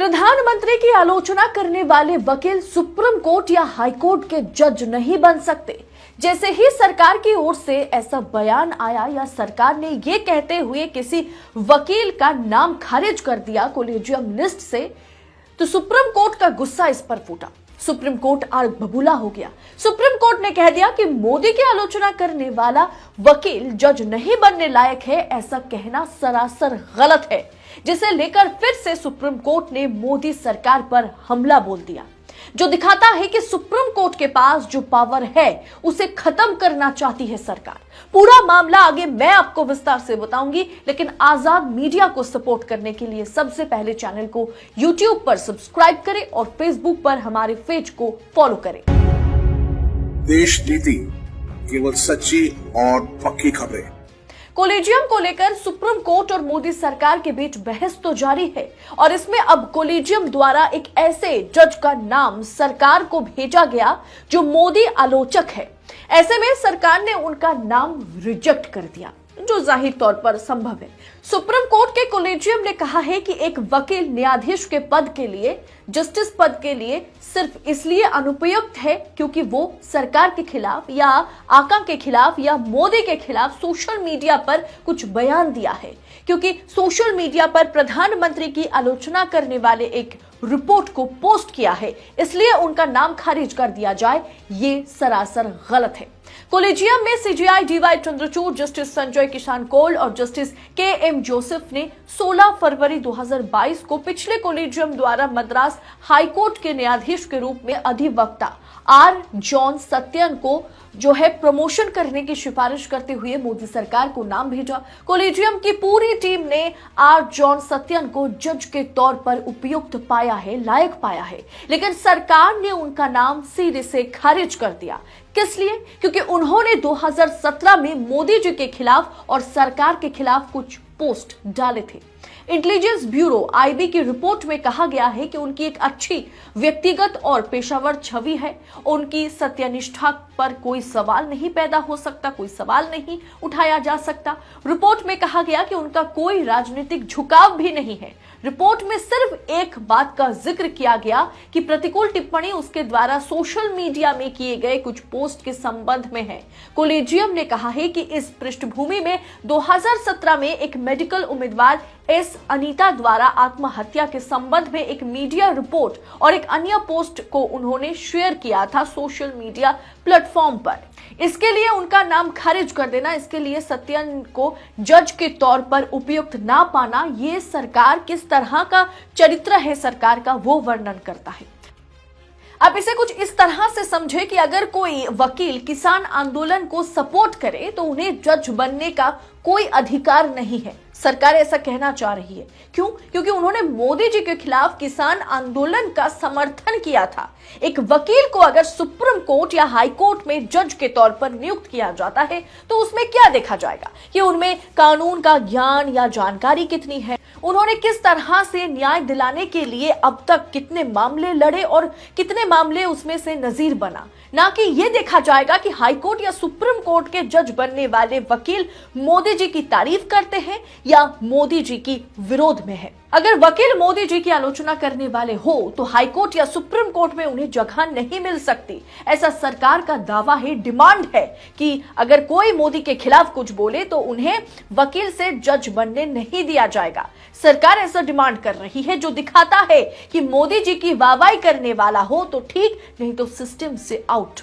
प्रधानमंत्री की आलोचना करने वाले वकील सुप्रीम कोर्ट या हाई कोर्ट के जज नहीं बन सकते। जैसे ही सरकार की ओर से ऐसा बयान आया या सरकार ने ये कहते हुए किसी वकील का नाम खारिज कर दिया कोलेजियम लिस्ट से, तो सुप्रीम कोर्ट का गुस्सा इस पर फूटा। सुप्रीम कोर्ट आग बबूला हो गया। सुप्रीम कोर्ट ने कह दिया कि मोदी की आलोचना करने वाला वकील जज नहीं बनने लायक है। ऐसा कहना सरासर गलत है, जिसे लेकर फिर से सुप्रीम कोर्ट ने मोदी सरकार पर हमला बोल दिया, जो दिखाता है कि सुप्रीम कोर्ट के पास जो पावर है उसे खत्म करना चाहती है सरकार। पूरा मामला आगे मैं आपको विस्तार से बताऊंगी, लेकिन आजाद मीडिया को सपोर्ट करने के लिए सबसे पहले चैनल को यूट्यूब पर सब्सक्राइब करें और फेसबुक पर हमारे पेज को फॉलो करें। देश नीति, केवल सच्ची और पक्की खबरें। कोलेजियम को लेकर सुप्रीम कोर्ट और मोदी सरकार के बीच बहस तो जारी है और इसमें अब कोलेजियम द्वारा एक ऐसे जज का नाम सरकार को भेजा गया जो मोदी आलोचक है। ऐसे में सरकार ने उनका नाम रिजेक्ट कर दिया, जो जाहिर तौर पर संभव है। सुप्रीम कोर्ट के कोलेजियम ने कहा है कि एक वकील न्यायाधीश के पद के लिए, जस्टिस पद के लिए सिर्फ इसलिए अनुपयुक्त है क्योंकि वो सरकार के खिलाफ या आका के खिलाफ या मोदी के खिलाफ सोशल मीडिया पर कुछ बयान दिया है, क्योंकि सोशल मीडिया पर प्रधानमंत्री की आलोचना करने वाले एक रिपोर्ट को पोस्ट किया है, इसलिए उनका नाम खारिज कर दिया जाए, ये सरासर गलत है। कोलेजियम में CJI DY Chandrachud, justice Sanjay Kishan Kaul और जस्टिस के.एम. जोसेफ ने 16 फरवरी 2022 को पिछले कोलेजियम द्वारा मद्रास हाईकोर्ट के न्यायाधीश के रूप में अधिवक्ता आर. जॉन सत्यन को जो है प्रमोशन करने की सिफारिश करते हुए मोदी सरकार को नाम भेजा। कोलेजियम की पूरी टीम ने आर. जॉन सत्यन को जज के तौर पर उपयुक्त पाया है, लायक पाया है, लेकिन सरकार ने उनका नाम सिरे से खारिज कर दिया। किस लिए? क्योंकि उन्होंने 2017 में मोदी जी के खिलाफ और सरकार के खिलाफ कुछ पोस्ट डाले थे। इंटेलिजेंस ब्यूरो आईबी की रिपोर्ट में कहा गया है कि उनकी एक अच्छी व्यक्तिगत और पेशावर छवि है। उनकी सत्यनिष्ठा पर कोई सवाल नहीं पैदा हो सकता, कोई सवाल नहीं उठाया जा सकता। रिपोर्ट में कहा गया कि उनका कोई राजनीतिक झुकाव भी नहीं है। रिपोर्ट में सिर्फ एक बात का जिक्र किया गया कि प्रतिकूल टिप्पणी उसके द्वारा सोशल मीडिया में किए गए कुछ पोस्ट के संबंध में है। कोलेजियम ने कहा है कि इस पृष्ठभूमि में 2017 में एक मेडिकल उम्मीदवार एस. अनीता द्वारा आत्महत्या के संबंध में एक मीडिया रिपोर्ट और एक अन्य पोस्ट को उन्होंने शेयर किया था सोशल मीडिया प्लेटफॉर्म पर। इसके लिए उनका नाम खारिज कर देना, इसके लिए सत्यन को जज के तौर पर उपयुक्त ना पाना, ये सरकार किस तरह का चरित्र है सरकार का, वो वर्णन करता है। अब इसे कुछ इस तरह से समझे कि अगर कोई वकील किसान आंदोलन को सपोर्ट करे तो उन्हें जज बनने का कोई अधिकार नहीं है। सरकार ऐसा कहना चाह रही है। क्यों? क्योंकि उन्होंने मोदी जी के खिलाफ किसान आंदोलन का समर्थन किया था। एक वकील को अगर सुप्रीम कोर्ट या हाई कोर्ट में जज के तौर पर नियुक्त किया जाता है तो उसमें क्या देखा जाएगा कि उनमें कानून का ज्ञान या जानकारी कितनी है, उन्होंने किस तरह से न्याय दिलाने के लिए अब तक कितने मामले लड़े और कितने मामले उसमें से नजीर बना। ना कि यह देखा जाएगा कि हाई कोर्ट या सुप्रीम कोर्ट के जज बनने वाले वकील मोदी जी की तारीफ करते हैं या मोदी जी की विरोध में है। अगर वकील मोदी जी की आलोचना करने वाले हो तो हाई कोर्ट या सुप्रीम कोर्ट में उन्हें जगह नहीं मिल सकती, ऐसा सरकार का दावा है, डिमांड है कि अगर कोई मोदी के खिलाफ कुछ बोले तो उन्हें वकील से जज बनने नहीं दिया जाएगा। सरकार ऐसा डिमांड कर रही है, जो दिखाता है कि मोदी जी की वाहवाही करने वाला हो तो ठीक, नहीं तो सिस्टम से आउट।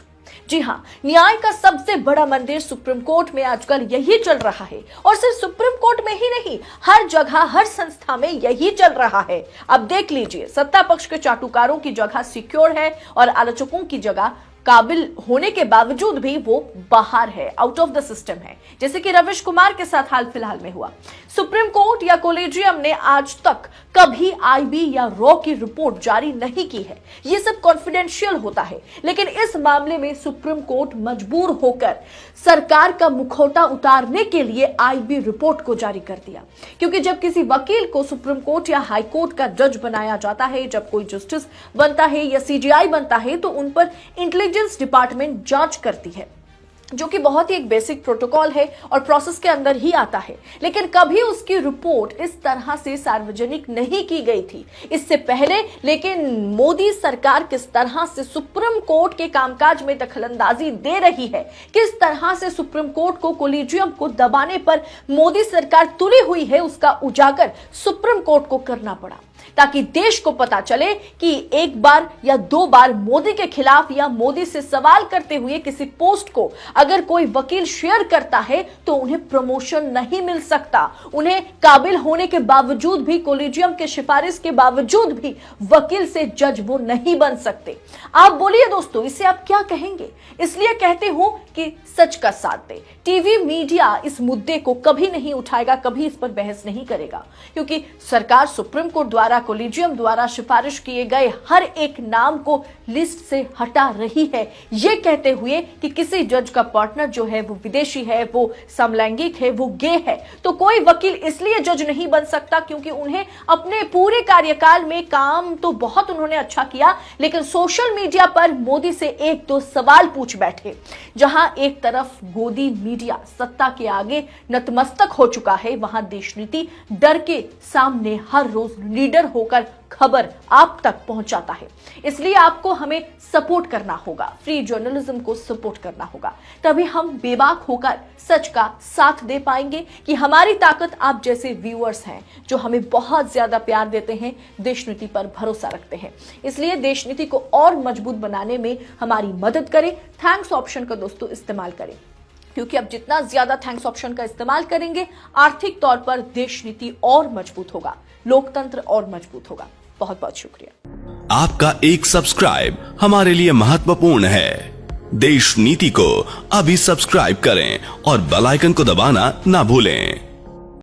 जी हाँ, न्याय का सबसे बड़ा मंदिर सुप्रीम कोर्ट में आजकल यही चल रहा है, और सिर्फ सुप्रीम कोर्ट में ही नहीं, हर जगह हर संस्था में यही चल रहा है। अब देख लीजिए, सत्ता पक्ष के चाटुकारों की जगह सिक्योर है और आलोचकों की जगह काबिल होने के बावजूद भी वो बाहर है, आउट ऑफ द सिस्टम है, जैसे कि रविश कुमार के साथ हाल फिलहाल में हुआ। सुप्रीम कोर्ट या कोलेजियम ने आज तक कभी आईबी या रॉ की रिपोर्ट जारी नहीं की है, ये सब कॉन्फिडेंशियल होता है। लेकिन इस मामले में सुप्रीम कोर्ट मजबूर होकर सरकार का मुखौटा उतारने के लिए आईबी रिपोर्ट को जारी कर दिया, क्योंकि जब किसी वकील को सुप्रीम कोर्ट या हाई कोर्ट का जज बनाया जाता है, जब कोई जस्टिस बनता है या सीजेआई बनता है, तो उन पर इंटेलिजेंस डिपार्टमेंट जांच करती है। जो कि बहुत ही एक बेसिक प्रोटोकॉल है और प्रोसेस के अंदर ही आता है, लेकिन कभी उसकी रिपोर्ट इस तरह से सार्वजनिक नहीं की गई थी इससे पहले। लेकिन मोदी सरकार किस तरह से सुप्रीम कोर्ट के कामकाज में दखलंदाजी दे रही है, किस तरह से सुप्रीम कोर्ट को कोलिजियम को दबाने पर मोदी सरकार तुली हुई है, उसका उजागर सुप्रीम कोर्ट को करना पड़ा ताकि देश को पता चले कि एक बार या दो बार मोदी के खिलाफ या मोदी से सवाल करते हुए किसी पोस्ट को अगर कोई वकील शेयर करता है तो उन्हें प्रमोशन नहीं मिल सकता, उन्हें काबिल होने के बावजूद भी, कोलिजियम के सिफारिश के बावजूद भी वकील से जज वो नहीं बन सकते। आप बोलिए दोस्तों, इसे आप क्या कहेंगे? इसलिए कहते हो कि सच का साथ दे। टीवी मीडिया इस मुद्दे को कभी नहीं उठाएगा, कभी इस पर बहस नहीं करेगा, क्योंकि सरकार सुप्रीम कोर्ट द्वारा, कोलिजियम द्वारा सिफारिश किए गए हर एक नाम को लिस्ट से हटा रही है, ये कहते हुए कि किसी जज का पार्टनर जो है वो विदेशी है, वो समलैंगिक है, वो गे है, तो कोई वकील इसलिए जज नहीं बन सकता क्योंकि उन्हें अपने पूरे कार्यकाल में काम तो बहुत उन्होंने अच्छा किया, लेकिन सोशल मीडिया पर मोदी से एक दो सवाल पूछ बैठे। जहां एक तरफ गोदी मीडिया सत्ता के आगे नतमस्तक हो चुका है, वहां देश नीति डर के सामने हर रोज लीडर होकर खबर आप तक पहुंचाता है। इसलिए आपको हमें सपोर्ट करना होगा, फ्री जर्नलिज्म को सपोर्ट करना होगा, तभी हम बेबाक होकर सच का साथ दे पाएंगे। कि हमारी ताकत आप जैसे व्यूअर्स हैं जो हमें बहुत ज्यादा प्यार देते हैं, देश नीति पर भरोसा रखते हैं। इसलिए देश नीति को और मजबूत बनाने में हमारी मदद करें। थैंक्स ऑप्शन का दोस्तों इस्तेमाल करें, क्योंकि अब जितना ज्यादा थैंक्स ऑप्शन का इस्तेमाल करेंगे, आर्थिक तौर पर देश नीति और मजबूत होगा, लोकतंत्र और मजबूत होगा। बहुत बहुत शुक्रिया। आपका एक सब्सक्राइब हमारे लिए महत्वपूर्ण है। देश नीति को अभी सब्सक्राइब करें और बेल आइकन को दबाना ना भूलें।